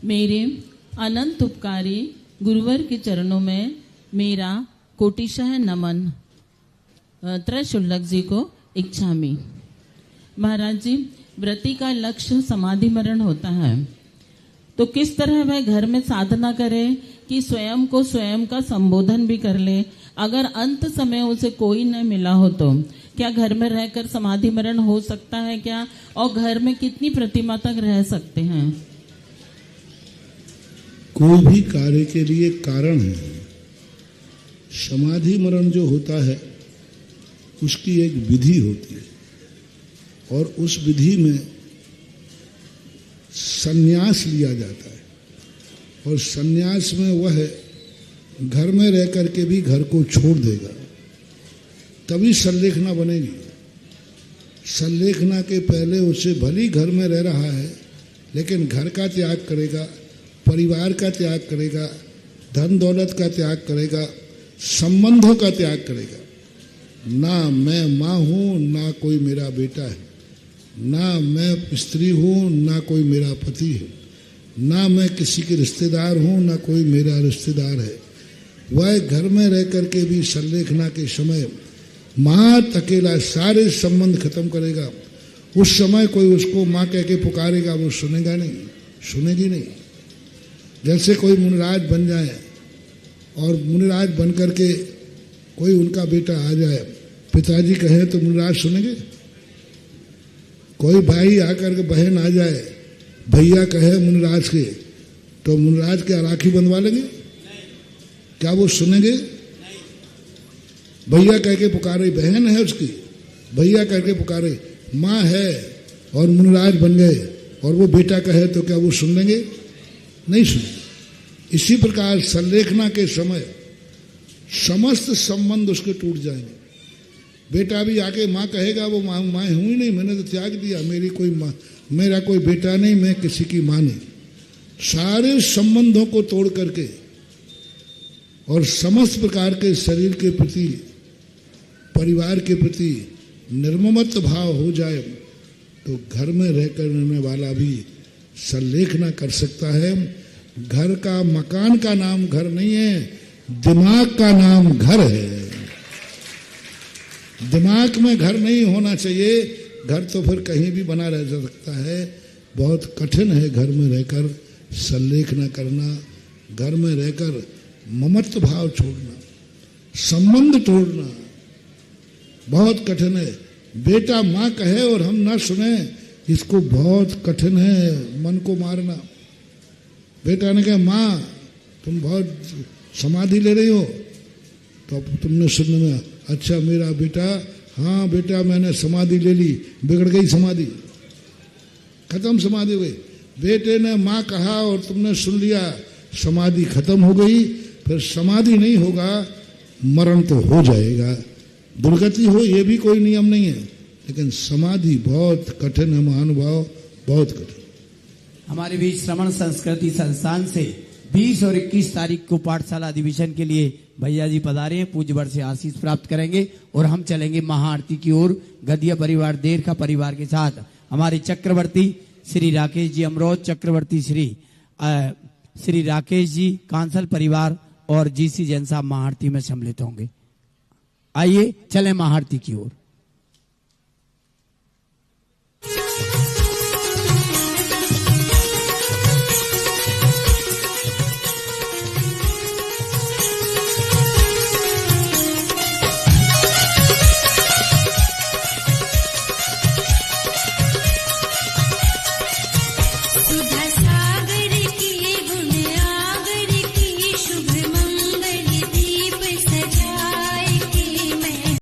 मेरे अनंत उपकारी गुरुवर के चरणों में मेरा कोटिशः नमन। त्रैशुल्लक जी को इच्छामि। महाराज जी, व्रती का लक्ष्य समाधि मरण होता है, तो किस तरह वह घर में साधना करे कि स्वयं को स्वयं का संबोधन भी कर ले। अगर अंत समय उसे कोई न मिला हो तो क्या घर में रहकर समाधि मरण हो सकता है क्या? और घर में कितनी प्रतिमा तक रह सकते हैं? कोई भी कार्य के लिए कारण है। समाधि मरण जो होता है उसकी एक विधि होती है, और उस विधि में संन्यास लिया जाता है, और संन्यास में वह घर में रह करके भी घर को छोड़ देगा, तभी संलेखना बनेगी। संलेखना के पहले उसे भली घर में रह रहा है लेकिन घर का त्याग करेगा, परिवार का त्याग करेगा, धन दौलत का त्याग करेगा, संबंधों का त्याग करेगा। ना मैं माँ हूँ, ना कोई मेरा बेटा है, ना मैं स्त्री हूँ, ना कोई मेरा पति है, ना मैं किसी के रिश्तेदार हूँ, ना कोई मेरा रिश्तेदार है। वह घर में रह करके भी संलेखना के समय माँ अकेला सारे संबंध खत्म करेगा। उस समय कोई उसको माँ कह के पुकारेगा, वो सुनेगा नहीं, सुनेगी नहीं। जैसे कोई मुनिराज बन जाए और मुनिराज बन करके कोई उनका बेटा आ जाए, पिताजी कहे तो मुनिराज सुनेंगे? कोई भाई आकर के बहन आ जाए, भैया कहे मुनिराज के, तो मुनिराज के राखी बंधवा लेंगे? क्या वो सुनेंगे? भैया कह के पुकारे, बहन है उसकी, भैया कह के पुकारे, माँ है और मुनिराज बन गए और वो बेटा कहे तो क्या वो सुन लेंगे? नहीं सुनेंगे। इसी प्रकार संलेखना के समय समस्त संबंध उसके टूट जाएंगे। बेटा भी आके माँ कहेगा, वो माँ हुई नहीं, मैंने तो त्याग दिया, मेरी कोई माँ, मेरा कोई बेटा नहीं, मैं किसी की माँ नहीं। सारे संबंधों को तोड़ करके और समस्त प्रकार के शरीर के प्रति, परिवार के प्रति निर्ममत्व भाव हो जाए तो घर में रहकर रहने वाला भी संलेखना कर सकता है। घर का, मकान का नाम घर नहीं है, दिमाग का नाम घर है। दिमाग में घर नहीं होना चाहिए। घर तो फिर कहीं भी बना रह सकता है। बहुत कठिन है घर में रहकर संलेखना करना, घर में रहकर ममत्व भाव छोड़ना, संबंध तोड़ना बहुत कठिन है। बेटा माँ कहे और हम ना सुने, इसको बहुत कठिन है मन को मारना। बेटा ने कहा, माँ तुम बहुत समाधि ले रही हो, तो अब तुमने सुनने में, अच्छा मेरा बेटा, हाँ बेटा मैंने समाधि ले ली, बिगड़ गई समाधि, खत्म समाधि हो गई। बेटे ने माँ कहा और तुमने सुन लिया, समाधि खत्म हो गई। फिर समाधि नहीं होगा, मरण तो हो जाएगा, दुर्गति हो, ये भी कोई नियम नहीं है, लेकिन समाधि बहुत कठिन है महानुभाव, बहुत कठिन। हमारे भी श्रवण संस्कृति संस्थान से 20 और 21 तारीख को पाठशाला अधिवेशन के लिए भैया जी पधारे हैं, पूज्यवर से आशीष प्राप्त करेंगे और हम चलेंगे महाआरती की ओर। गदिया परिवार देर का परिवार के साथ हमारे चक्रवर्ती श्री राकेश जी अमरोज, चक्रवर्ती श्री राकेश जी कांसल परिवार और जीसी जैन साहब महाआरती में सम्मिलित होंगे। आइए चलें महाआरती की ओर।